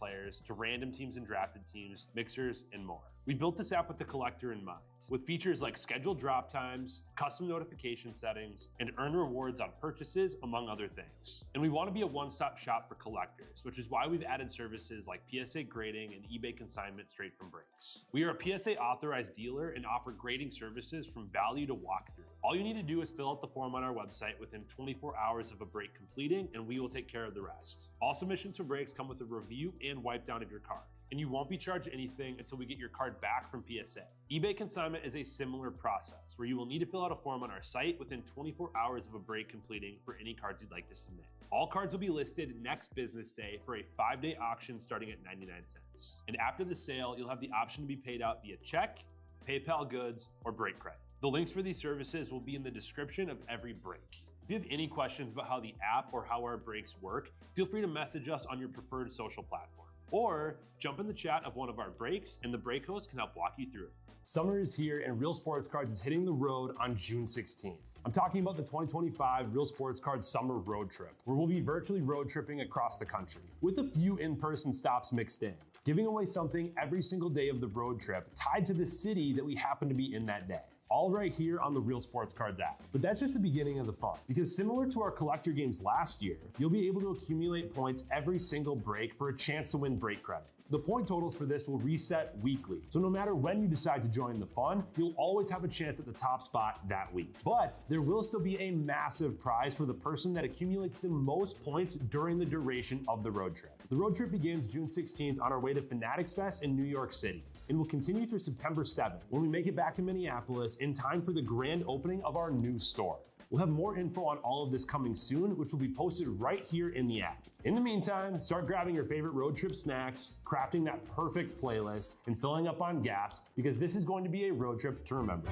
players to random teams and drafted teams, mixers, and more. We built this app with the collector in mind, with features like scheduled drop times, custom notification settings, and earn rewards on purchases, among other things. And we want to be a one-stop shop for collectors, which is why we've added services like PSA grading and eBay consignment straight from breaks. We are a PSA authorized dealer and offer grading services from value to walkthrough. All you need to do is fill out the form on our website within 24 hours of a break completing, and we will take care of the rest. All submissions for breaks come with a review and wipe down of your card, and you won't be charged anything until we get your card back from PSA. eBay consignment is a similar process where you will need to fill out a form on our site within 24 hours of a break completing for any cards you'd like to submit. All cards will be listed next business day for a 5-day auction starting at 99 cents. And after the sale, you'll have the option to be paid out via check, PayPal goods, or break credit. The links for these services will be in the description of every break. If you have any questions about how the app or how our breaks work, feel free to message us on your preferred social platform. Or jump in the chat of one of our breaks and the break host can help walk you through it. Summer is here and Real Sports Cards is hitting the road on June 16th. I'm talking about the 2025 Real Sports Cards Summer Road Trip, where we'll be virtually road tripping across the country, with a few in-person stops mixed in, giving away something every single day of the road trip tied to the city that we happen to be in that day. All right here on the Real Sports Cards app. But that's just the beginning of the fun, because similar to our collector games last year, you'll be able to accumulate points every single break for a chance to win break credit. The point totals for this will reset weekly, so no matter when you decide to join the fun, you'll always have a chance at the top spot that week. But there will still be a massive prize for the person that accumulates the most points during the duration of the road trip. The road trip begins June 16th on our way to Fanatics Fest in New York City, and will continue through September 7th when we make it back to Minneapolis in time for the grand opening of our new store. We'll have more info on all of this coming soon, which will be posted right here in the app. In the meantime, start grabbing your favorite road trip snacks, crafting that perfect playlist, and filling up on gas, because this is going to be a road trip to remember.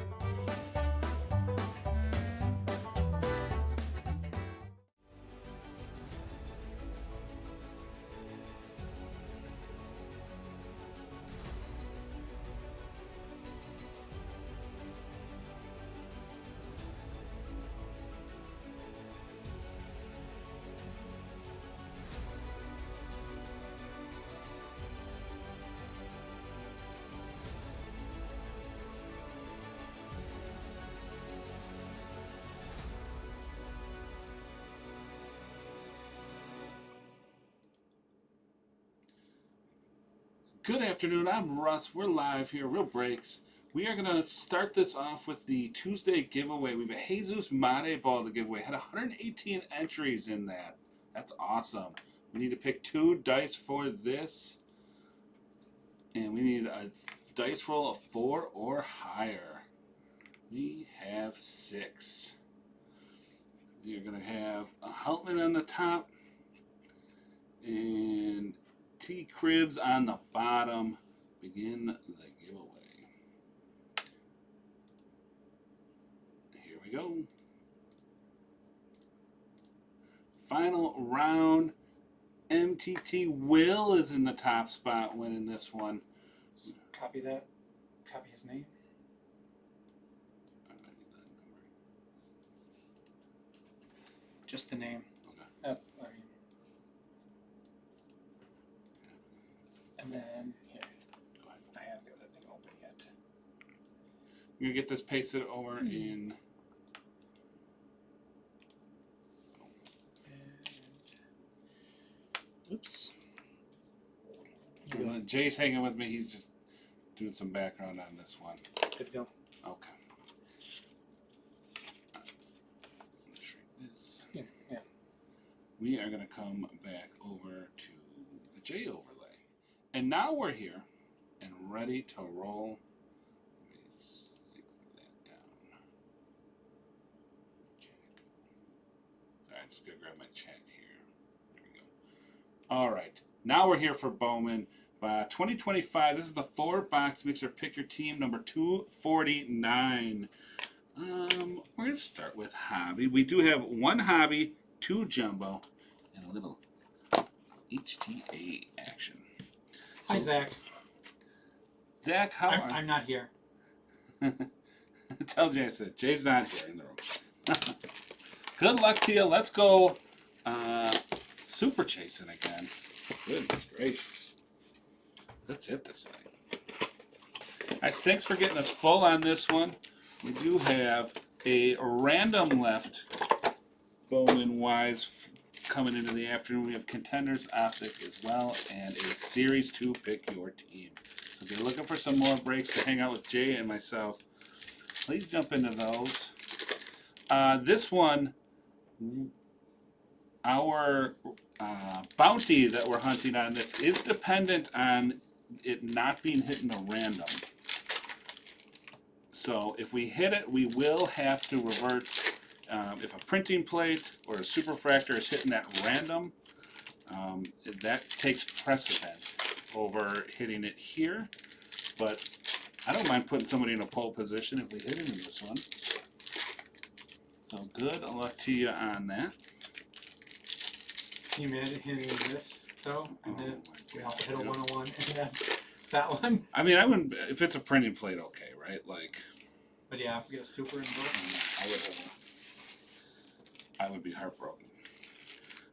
Good afternoon, I'm Russ. We're live here, Real Breaks. We are going to start this off with the Tuesday giveaway. We have a Jesus Mate ball to give away. Had 118 entries in that. That's awesome. We need to pick 2 dice for this. And we need a dice roll of 4 or higher. We have 6. We are going to have a Heltman on the top. And T Cribs on the bottom. Begin the giveaway. Here we go. Final round. MTT Will is in the top spot winning this one. Copy that. Copy his name. Just the name. Okay. That's, I mean. And then, here. Go ahead. I have the other thing open yet. We're going to get this pasted over in. Oops. Jay's hanging with me. He's just doing some background on this one. Good to go. Okay. Let's shrink this. Yeah. We are going to come back over to the J overlay. And now we're here and ready to roll. Let me stick that down. All right, just going to grab my chat here. There we go. All right. Now we're here for Bowman. 2025, this is the 4-box mixer. Pick your team, number 249. We're going to start with hobby. We do have 1 hobby, 2 jumbo, and a little HTA action. Hi, Zach. Zach, how are I'm not here. Tell Jay I said Jay's not here in the room. Good luck to you. Let's go super chasing again. Goodness gracious. That's it this thing. Guys, thanks for getting us full on this one. We do have a random left Bowman Wise coming into the afternoon. We have Contenders Optic as well, and a Series 2 Pick Your Team. So if you're looking for some more breaks to hang out with Jay and myself, please jump into those. This one, our bounty that we're hunting on this is dependent on it not being hit in a random. So if we hit it, we will have to revert. If a printing plate or a superfractor is hitting that random, that takes precedent over hitting it here. But I don't mind putting somebody in a pole position if we hit him in this one. So good luck to you on that. Can you imagine hitting this though, and then we God. also hit a 101, and then that one? I mean, I wouldn't. If it's a printing plate, okay, right? Like, But yeah, if we get a super and I would be heartbroken.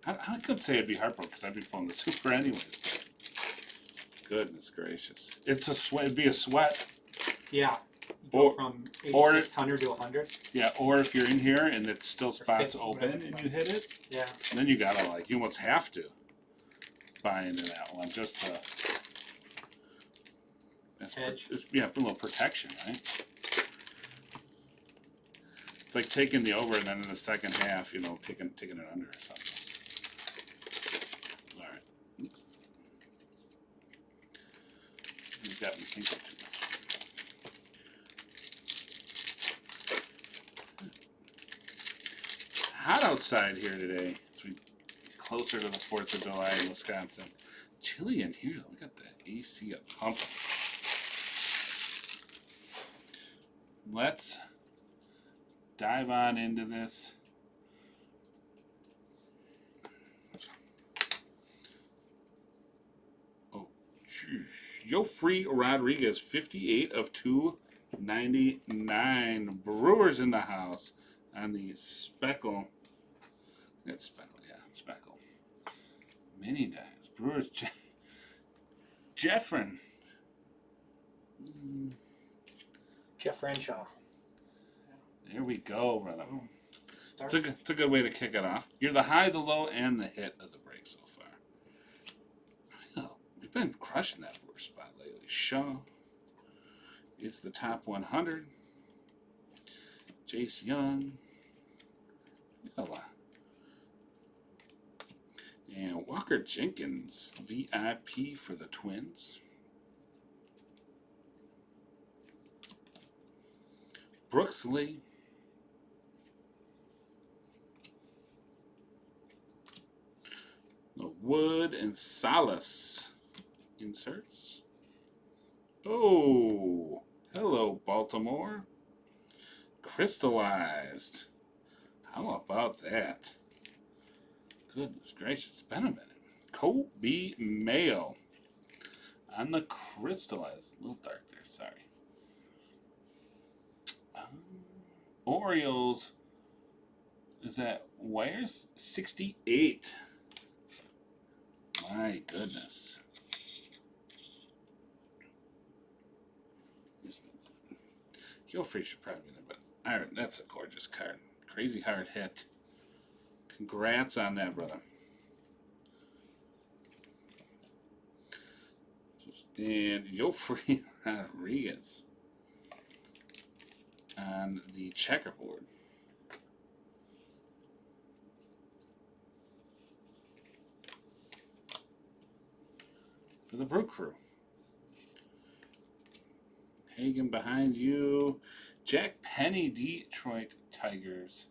I could say I'd be heartbroken because I'd be pulling the super anyways. Goodness gracious. It's a sweat. It'd be a sweat. yeah, you Or- go from or- 8600 to 100. Yeah, or if you're in here and it's still spots 50, open whatever. and you hit it, Yeah. then you gotta, like, you almost have to buy into that one just to. Hedge. Yeah, for a little protection, right? It's like taking the over and then in the second half, you know, taking it under or something. All right. You got me thinking too much. Hot outside here today. As we closer to the 4th of July in Wisconsin. Chilly in here. We got the AC up pumping. Let's dive on into this. Oh, Jofre Rodriguez, 58 of 299. Brewers in the house on the Speckle. That's Speckle, yeah, Speckle. Mini dice. Brewers, Jeffrin. Jeff Renshaw. There we go, brother. Start. It's a good way to kick it off. You're the high, the low, and the hit of the break so far. Well, we've been crushing that brewer spot lately. Shaw is the top 100. Jace Young. A lot. And Walker Jenkins, VIP for the Twins. Brooks Lee. Wood and Salas inserts. Oh, hello, Baltimore. Crystallized. How about that? Goodness gracious, it's been a minute. Kobe Mayo on the crystallized. A little dark there, sorry. Orioles, is that Wires? 68. My goodness. Gilfrey should probably be there, but that's a gorgeous card. Crazy hard hit. Congrats on that, brother. And Jofre Rodriguez on the checkerboard. For the Brew Crew. Hagen behind you. Jack Penny, Detroit Tigers.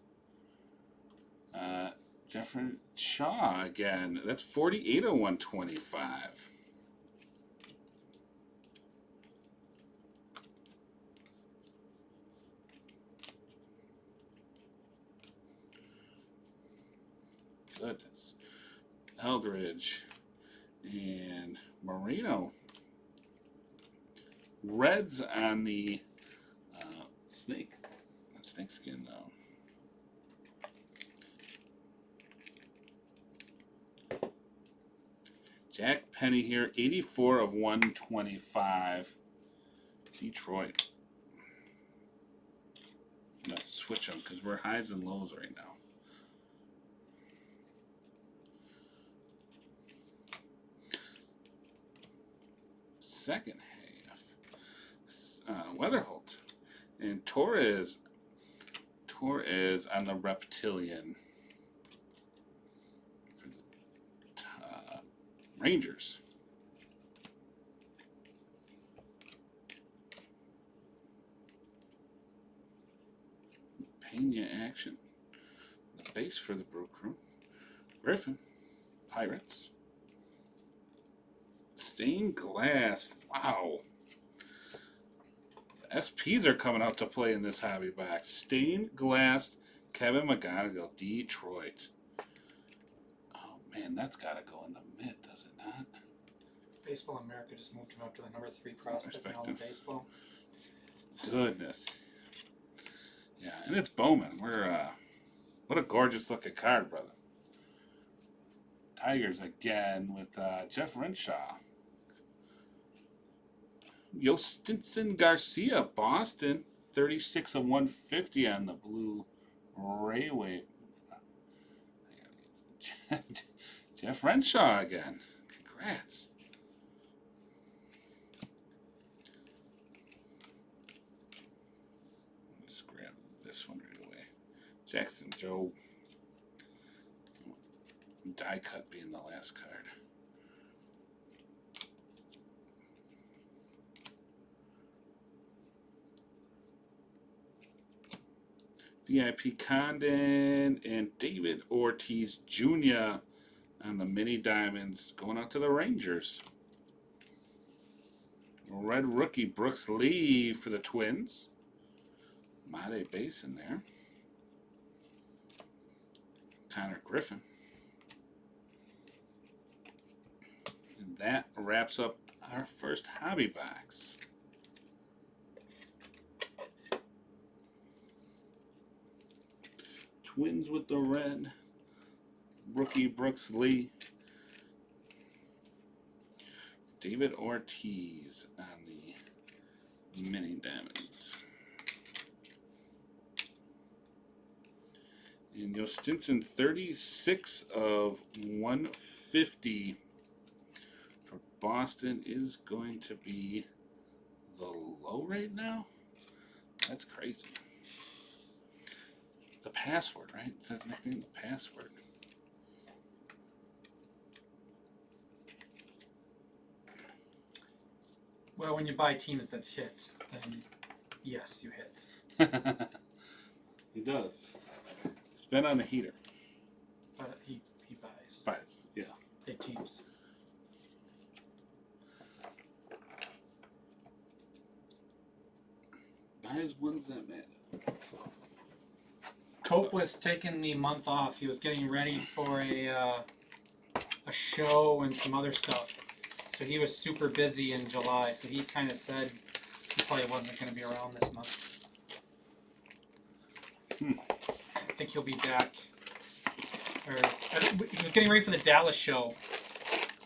Jeffrey Shaw again. That's 48 of 125. Goodness. Eldridge and Marino. Reds on the snake. Snake skin though. Jack penny here. 84 of 125. Detroit. I'm going to switch them because we're highs and lows right now. Second half. Weatherholt. And Torres. Torres on the Reptilian. For the Rangers. Pena action. The base for the Brew Crew. Griffin. Pirates. Stained glass. Wow. The SPs are coming out to play in this hobby box. Stained glass. Kevin McGonigal. Detroit. Oh man, that's got to go in the mid, does it not? Baseball America just moved him up to the number 3 prospect in all of baseball. Goodness. Yeah, and it's Bowman. What a gorgeous looking card, brother. Tigers again with Jeff Renshaw. Yostinson Garcia, Boston, 36 of 150 on the Blue Railway. Jeff Renshaw again. Congrats. Let's grab this one right away. Jackson Joe. Die cut being the last card. VIP Condon and David Ortiz Jr. on the mini diamonds going out to the Rangers. Red rookie Brooks Lee for the Twins. Mate base in there. Connor Griffin. And that wraps up our first hobby box. Twins with the red. Rookie Brooks Lee. David Ortiz on the mini diamonds. And Yostinson 36 of 150 for Boston is going to be the low right now. That's crazy. The password, right? It says nickname the password. Well, when you buy teams that hit, then yes, you hit. He does. Spin on a heater. But he buys. Buys, yeah. Big teams. Buys ones that matter. Cope was taking the month off. He was getting ready for a show and some other stuff. So he was super busy in July. So he kind of said he probably wasn't going to be around this month. I think he'll be back. Or he was getting ready for the Dallas show.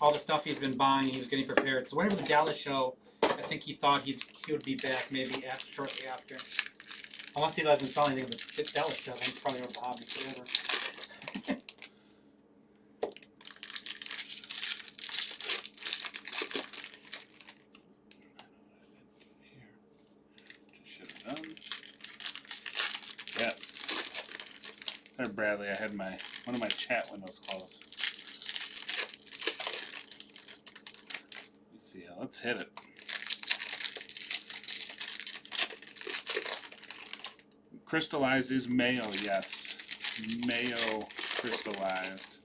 All the stuff he's been buying, he was getting prepared. So whenever the Dallas show, I think he thought he would be back maybe shortly after. Unless he doesn't sell anything with the Dallas show, then he's probably over the hobby forever. Should have done. Yes. There, Bradley. I had one of my chat windows closed. Let's see. Let's hit it. Crystallized is Mayo, yes. Mayo crystallized.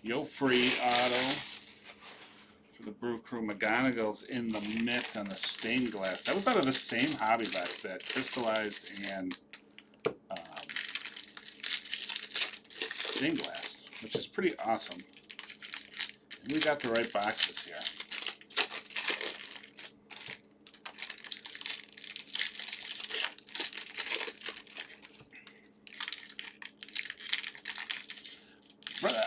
Yo free auto for the Brew Crew. McGonigal's in the mix on the stained glass. That was out of the same hobby box, that crystallized and stained glass, which is pretty awesome. And we got the right boxes here. Brother,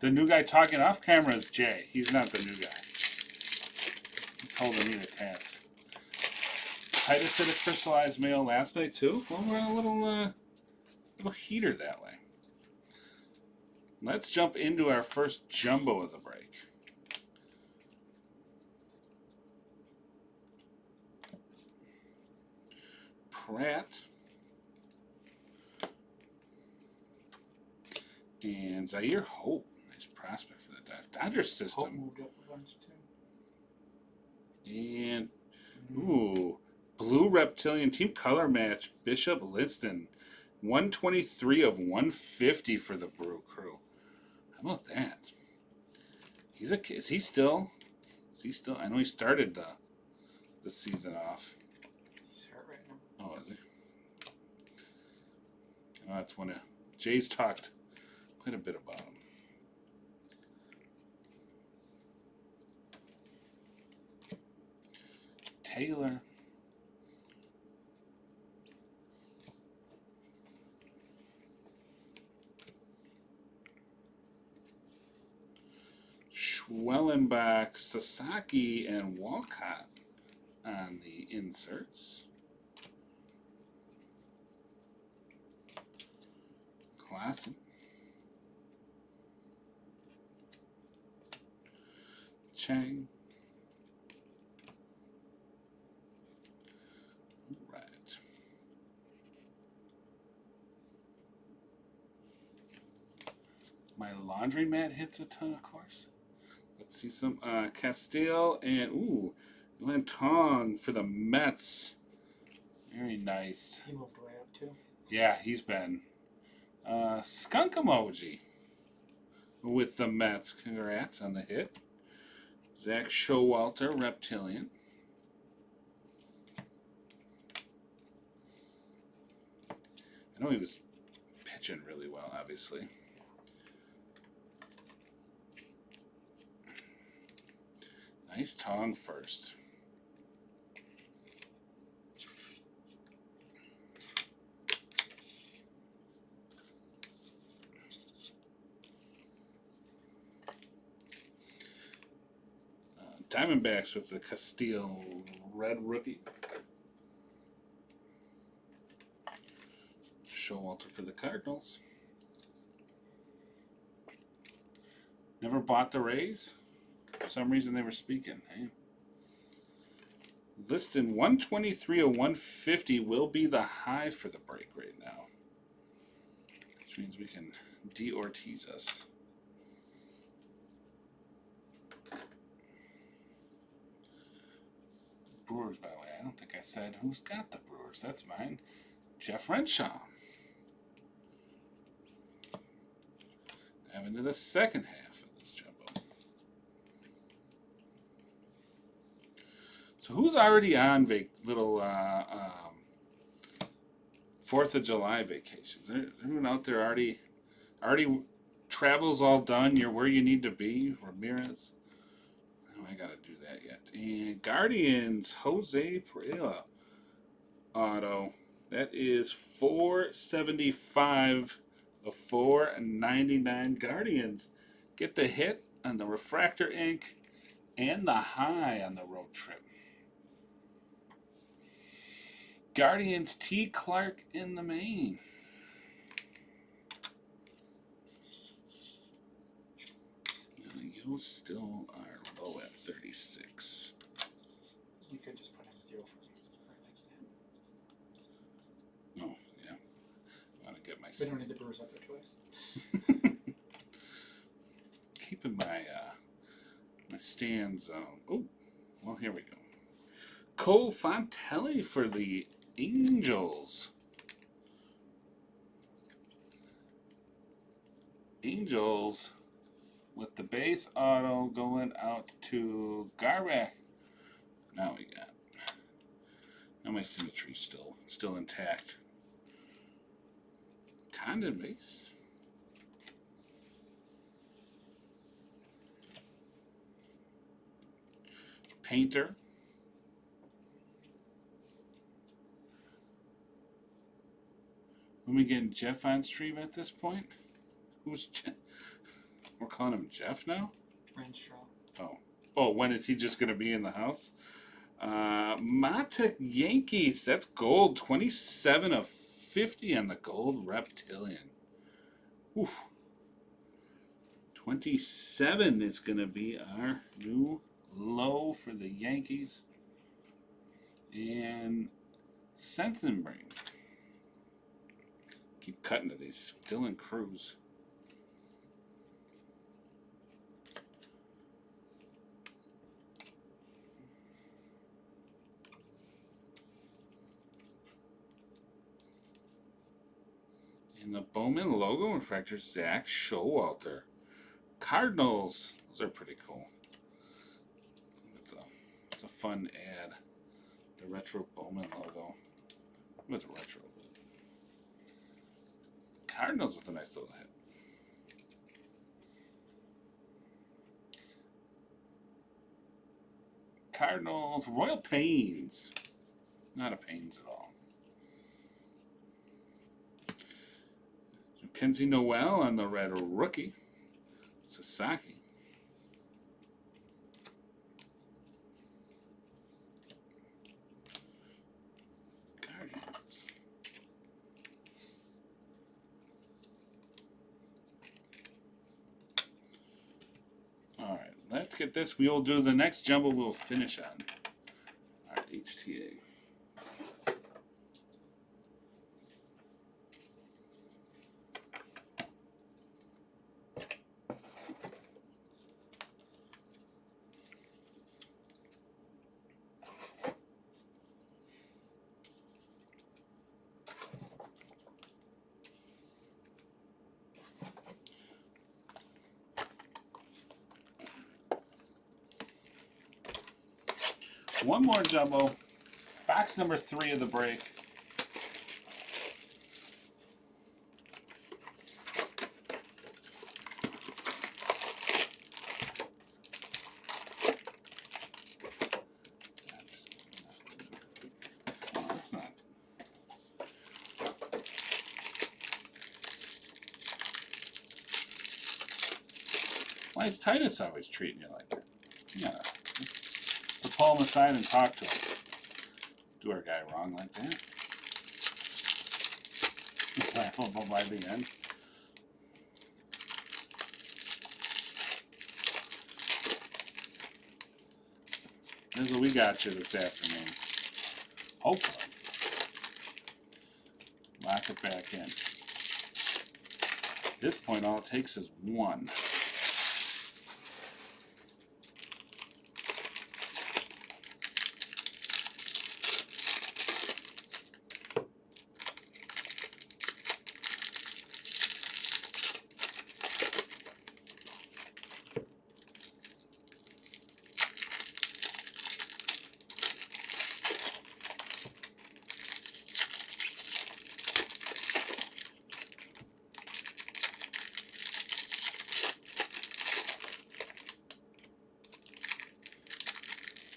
The new guy talking off camera is Jay. He's not the new guy. He's holding me to task. Titus hit a crystallized mail last night too. Well, we're a little heater that way. Let's jump into our first jumbo of the break. Pratt and Zaire Hope. Nice prospect for the Dodgers system. Hope moved up a bunch too. And ooh, blue reptilian team color match. Bishop Linston, 123 of 150 for the Brew Crew. How about that? He's a kid. Is he still? I know he started the season off. He's hurt right now. Oh, is he? Oh, that's one of Jay's talked quite a bit about him. Taylor. Schwellenbach, Sasaki, and Walcott on the inserts. Classic. Chang. Right. My laundromat hits a ton, of course. Let's see some Castile and ooh, Yuan Tong for the Mets. Very nice. He moved way up too. Yeah, he's been. Skunk emoji with the Mets. Congrats on the hit. Zach Showalter, Reptilian. I know he was pitching really well, obviously. Nice Tong first. Diamondbacks with the Castile red rookie. Showalter for the Cardinals. Never bought the Rays. For some reason they were speaking. Hey. Liston 123 of 150 will be the high for the break right now. Which means we can de-Ortiz us. Brewers, by the way. I don't think I said who's got the Brewers. That's mine. Jeff Renshaw. Into the second half of this jumbo. So who's already on little 4th of July vacations? Everyone out there already travel's all done? You're where you need to be? Ramirez? Oh, I gotta do that yet. And Guardians, Jose Pereira auto. That is 475 of 499 Guardians. Get the hit on the refractor ink and the high on the road trip. Guardians T. Clark in the main. You still are low at 36. You could just put him 0 for right next to him. Oh, yeah. I want to get my... We don't need the Brewers up there twice. Keeping my my stand zone. Oh, well, here we go. Cole Fontelli for the Angels. Angels with the base auto going out to Garback. Now we got. Now my symmetry's still intact. Condon base. Painter. When we getting Jeff on stream at this point? Who's Jeff? We're calling him Jeff now? Renshaw. Oh, when is he just going to be in the house? Mata Yankees. That's gold. 27 of 50 on the gold reptilian. Oof. 27 is going to be our new low for the Yankees. And Sensenbring. Keep cutting to these. Dylan Cruz. And the Bowman logo refractor, Zach Showalter. Cardinals. Those are pretty cool. It's a fun ad. The retro Bowman logo. It's retro, but Cardinals with a nice little hit. Cardinals, Royal Pains. Not a Pains at all. Kenzie Noel on the red rookie. Sasaki. Guardians. All right, let's get this. We will do the next jumble. We'll finish on. All right, HTA. One more jumbo. Box number 3 of the break. Oh, that's not. Why is Titus always treating you like that? Yeah. To pull him aside and talk to him. Do our guy wrong like that? Laughable by the end. Here's what we got you this afternoon. Hopefully. Lock it back in. At this point, all it takes is one.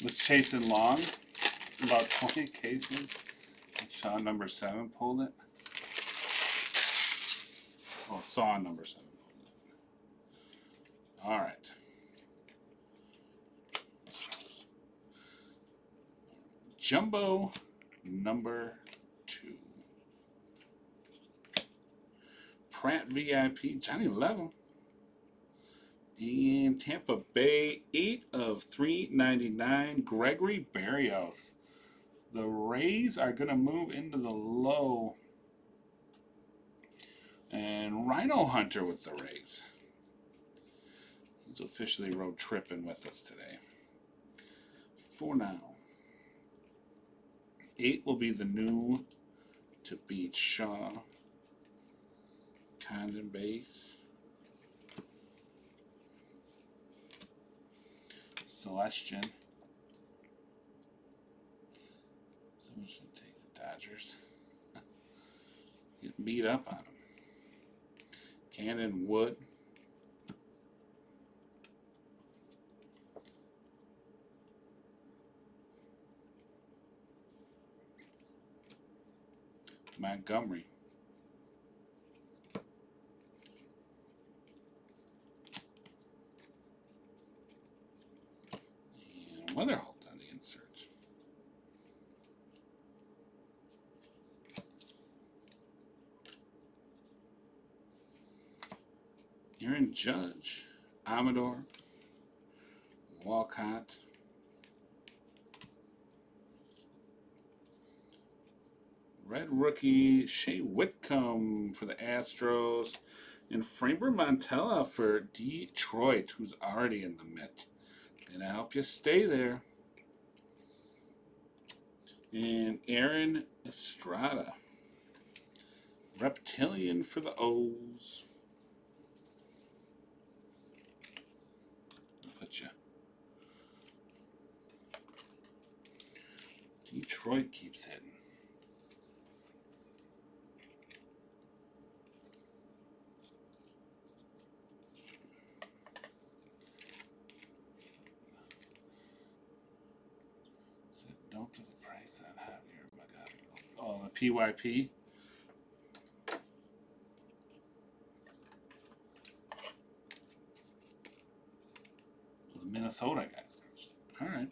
Was chasing long, about 20 cases. Sean number 7 pulled it. Oh, Saw number 7 pulled it. All right. Jumbo number 2. Pratt VIP, Johnny Level. And Tampa Bay, 8 of 399, Gregory Berrios. The Rays are going to move into the low. And Rhino Hunter with the Rays. He's officially road tripping with us today. For now. 8 will be the new to beat Shaw. Condon base. Celestian. Someone should take the Dodgers. Get beat up on them. Cannon Wood. Montgomery. Weatherholt on the insert. Aaron Judge, Amador, Walcott, red rookie Shea Whitcomb for the Astros, and Framber Montella for Detroit, who's already in the mitt. Gonna help you stay there. And Aaron Estrada, Reptilian for the O's. Put you. Detroit keeps hitting. Note to the price on Javier Magado. Oh, the PYP. The Minnesota guys. All right.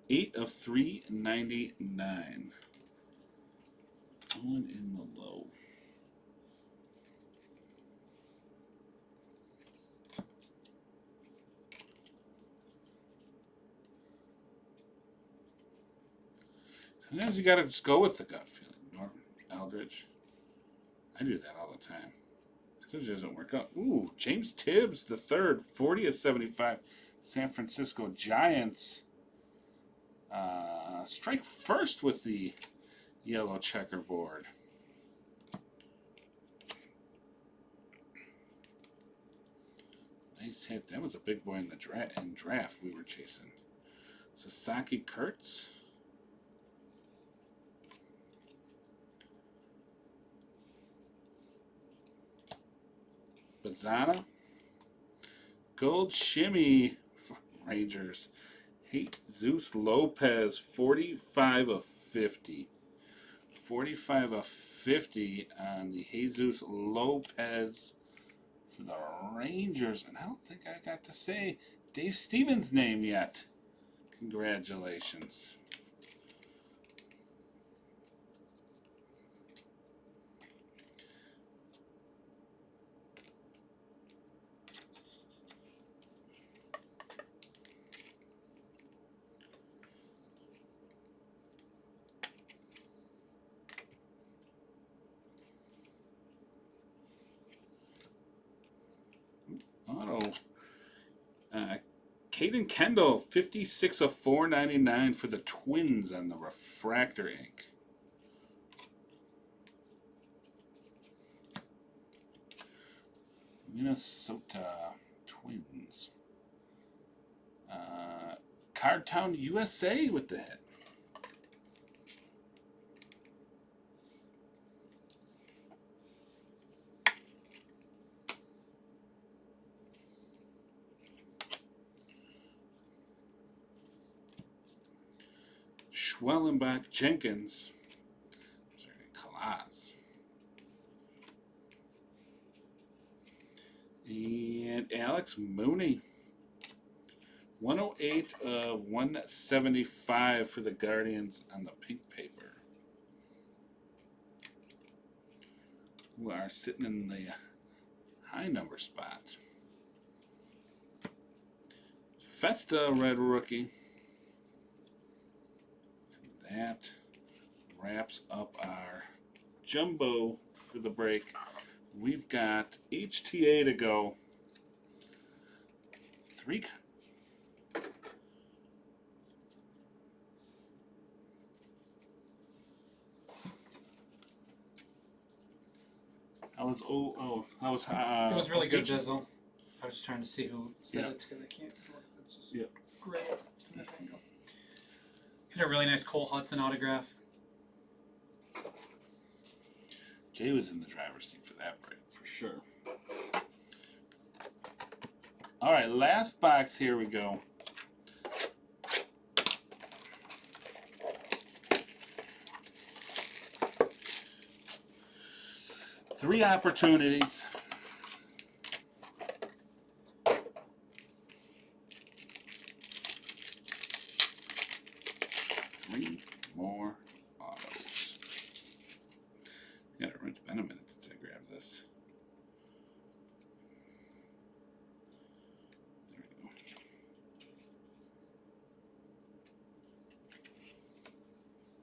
8 of 399. Going in the low. Sometimes you gotta just go with the gut feeling. Norm Aldridge. I do that all the time. It just doesn't work out. Ooh, James Tibbs the third, 40 of 75. San Francisco Giants. Strike first with the yellow checkerboard. Nice hit. That was a big boy in the draft we were chasing. Sasaki Kurtz. Bazzana. Gold Shimmy for Rangers. Jesus Lopez, 45 of 50. 45 of 50 on the Jesus Lopez for the Rangers. And I don't think I got to say Dave Stevens' name yet. Congratulations. Auto. Caden Kendall, 56 of 499 for the Twins on the refractor ink. Minnesota Twins. Cardtown USA with the hit. Schwellenbach Jenkins. Kalaz. And Alex Mooney. 108 of 175 for the Guardians on the pink paper. Who are sitting in the high number spot. Festa red rookie. And that wraps up our jumbo for the break. We've got HTA to go. 3. How was how was it was really good, Jizzle. I was just trying to see who said it because I can't. It's just great from this angle. Hit a really nice Cole Hudson autograph. Jay was in the driver's seat for that break, for sure. All right, last box. Here we go. Three opportunities.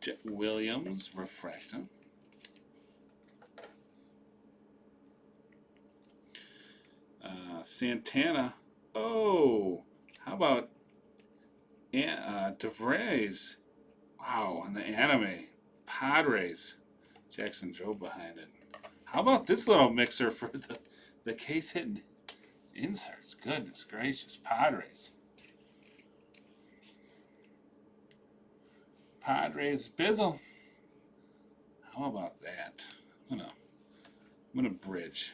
Jet Williams, refractor. Santana. Oh, how about DeVries? Wow, on the anime. Padres. Jackson Joe behind it. How about this little mixer for the case hitting inserts? Goodness gracious. Padres. Padres Bizzle. How about that? I'm gonna bridge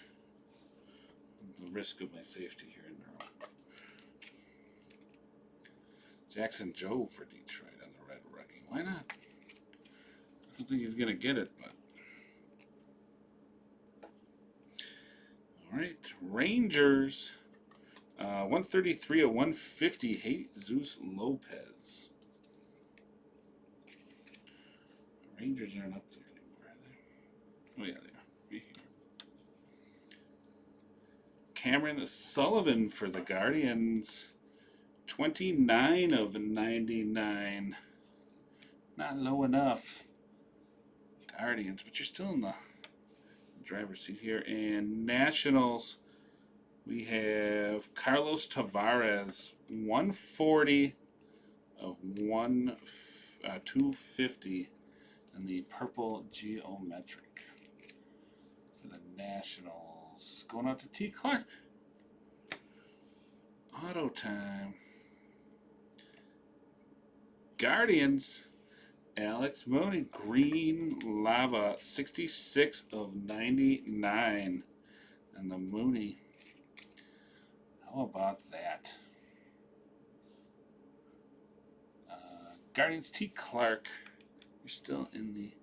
the risk of my safety here in the row. Jackson Joe for Detroit on the red rookie. Why not? I don't think he's gonna get it, but all right. Rangers, 133 of 150. Jesus Lopez. Rangers aren't up there anymore, are they? Oh yeah, they are. Right here. Cameron Sullivan for the Guardians. 29 of 99. Not low enough. Guardians, but you're still in the driver's seat here. And Nationals, we have Carlos Tavares, 140 of 250, and the purple geometric for the Nationals. Going out to T. Clark. Auto time. Guardians, Alex Mooney, green lava, 66 of 99. And the Mooney, how about that? Guardians T. Clark, you're still in the...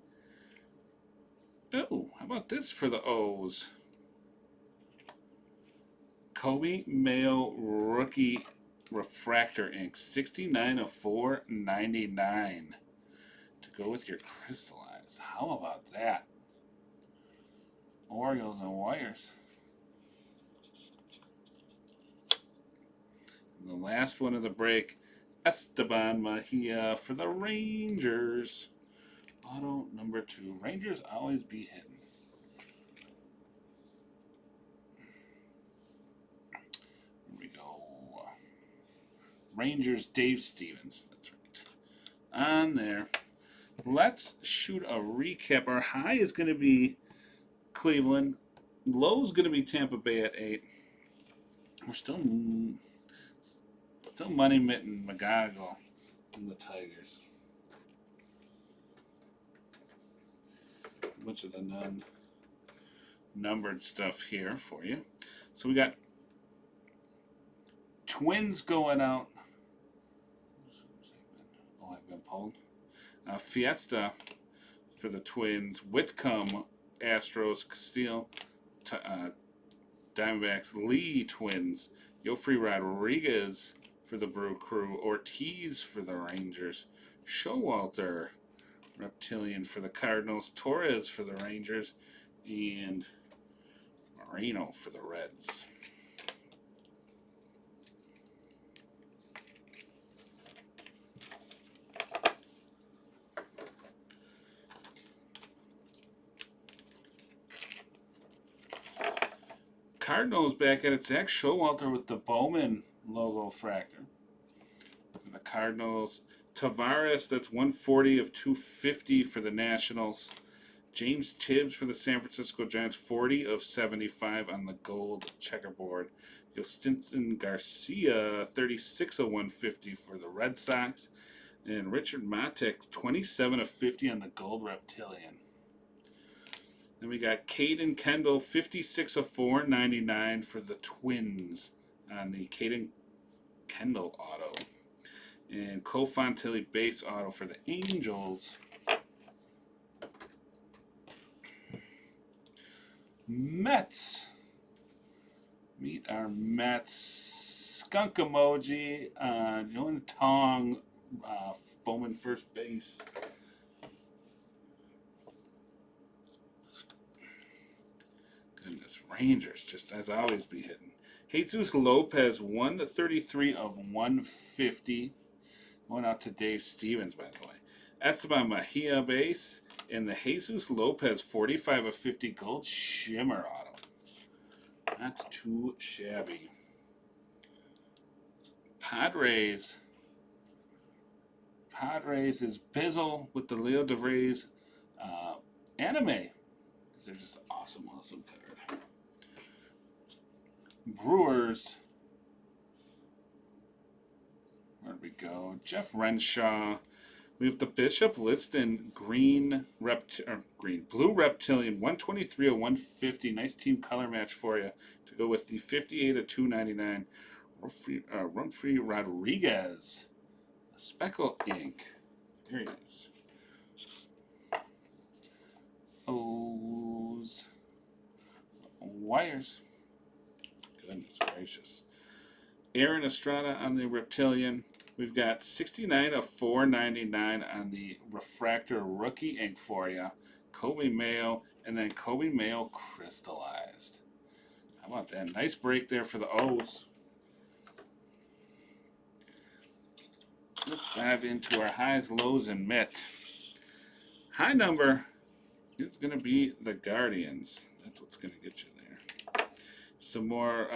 Oh, how about this for the O's? Kobe Mayo rookie refractor ink, 69 of 499 to go with your crystallized. How about that? Orioles and Wires. And the last one of the break, Esteban Mejia for the Rangers. Auto number 2. Rangers always be hitting. Rangers, Dave Stevens. That's right. On there. Let's shoot a recap. Our high is going to be Cleveland. Low is going to be Tampa Bay at 8. We're still money mitten McGonigal and the Tigers. A bunch of the non-numbered stuff here for you. So we got Twins going out. Oh, I've been pulled. Fiesta for the Twins. Whitcomb, Astros. Castillo, Diamondbacks. Lee, Twins. Yofri Rodriguez for the Brew Crew. Ortiz for the Rangers. Showalter, Reptilian for the Cardinals. Torres for the Rangers. And Moreno for the Reds. Cardinals back at it. Zach Showalter with the Bowman logo fractor. For the Cardinals. Tavares, that's 140 of 250 for the Nationals. James Tibbs for the San Francisco Giants, 40 of 75 on the gold checkerboard. Yostinson Garcia, 36 of 150 for the Red Sox. And Richard Matek, 27 of 50 on the gold Reptilian. Then we got Caden Kendall, 56 of 499 for the Twins on the Caden Kendall auto. And Cofantilli base auto for the Angels. Mets. Meet our Mets. Skunk emoji. Joan Tong, Bowman first base. Goodness, Rangers, just as always be hitting. Jesus Lopez, 133 of 150. Going out to Dave Stevens, by the way. Esteban Mejia base, and the Jesus Lopez 45 of 50 gold shimmer auto. Not too shabby. Padres. Padres is Bizzle with the Leo DeVries anime. Because they're just awesome card. Brewers. Where'd we go? Jeff Renshaw. We have the Bishop Liston blue reptilian 123 of 150. Nice team color match for you to go with the 58 of 299. Rumfrey Rodriguez. Speckle ink. Very nice. O's. Wires. Goodness gracious. Aaron Estrada on the reptilian. We've got 69 of 499 on the refractor rookie ink for you. Kobe Mayo, and then Kobe Mayo crystallized. How about that? Nice break there for the O's. Let's dive into our highs, lows, and mitt. High number is going to be the Guardians. That's what's going to get you there. Some more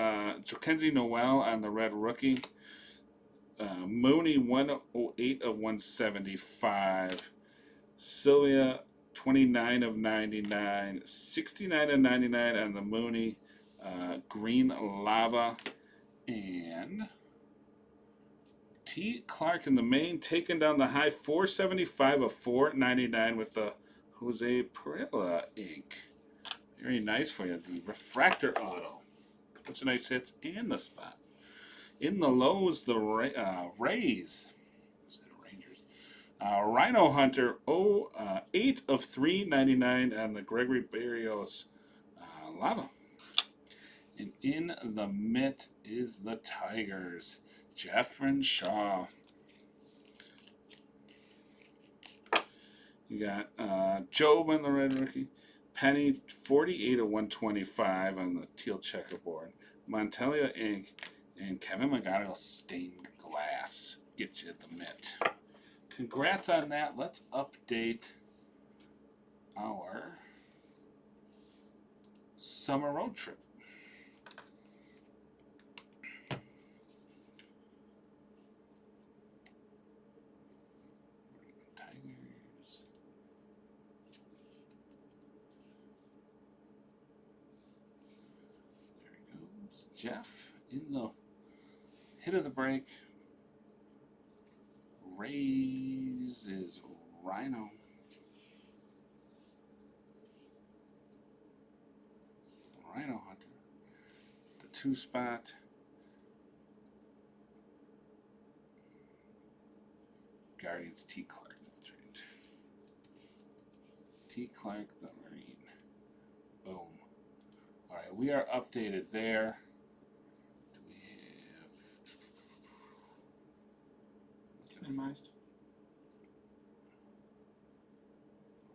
Jackenzie Noel on the red rookie. Mooney 108 of 175. Sylvia 29 of 99. 69 of 99 on the Mooney. Green Lava. And T. Clark in the main, taking down the high 475 of 499 with the Jose Perella ink. Very nice for you. The refractor auto. Bunch of nice hits in the spot. In the lows, the Rays. Rangers. Rhino Hunter 8 of 399 and the Gregory Barrios Lava. And in the mitt is the Tigers. Jeff Renshaw. You got Job on the red rookie. Penny 48 of 125 on the teal checkerboard. Montelia ink. And Kevin McGonigal stained glass gets you at the mitt. Congrats on that. Let's update our summer road trip. Tigers. There he goes. Jeff in the hit of the break. Rays is Rhino. Rhino Hunter. The 2 spot. Guardians T. Clark. That's right. T. Clark the Marine. Boom. Alright, we are updated there. Minimized.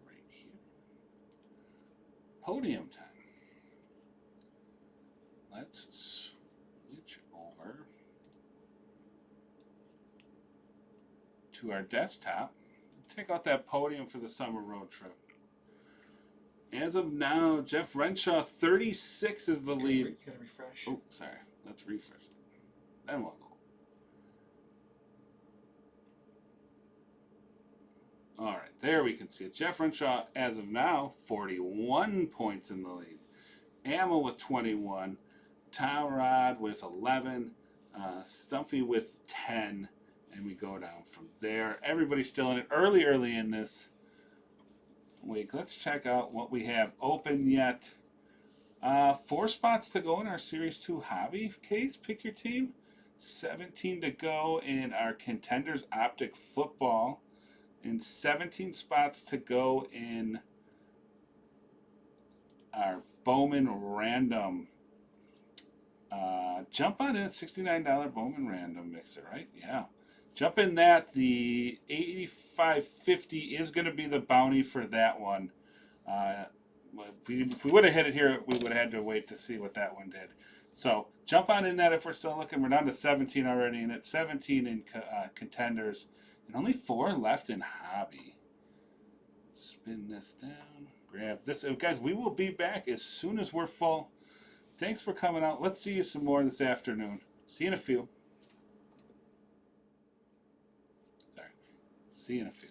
Right here. Podium time. Let's switch over to our desktop. Take out that podium for the summer road trip. As of now, Jeff Renshaw 36 is the lead. You gotta refresh. Oh, sorry. Let's refresh. Then we'll go. All right, there we can see it. Jeff Renshaw, as of now, 41 points in the lead. Ammo with 21. Tyrod with 11. Stumpy with 10. And we go down from there. Everybody's still in it early in this week. Let's check out what we have open yet. 4 spots to go in our Series 2 hobby case. Pick your team. 17 to go in our Contenders Optic Football. And 17 spots to go in our Bowman Random. Jump on in at $69 Bowman Random mixer, right? Yeah. Jump in that. The $85.50 is going to be the bounty for that one. If we would have hit it here, we would have had to wait to see what that one did. So jump on in that if we're still looking. We're down to 17 already, and it's 17 in Contenders. And only 4 left in Hobby. Spin this down. Grab this. Guys, we will be back as soon as we're full. Thanks for coming out. Let's see you some more this afternoon. See you in a few. Sorry. See you in a few.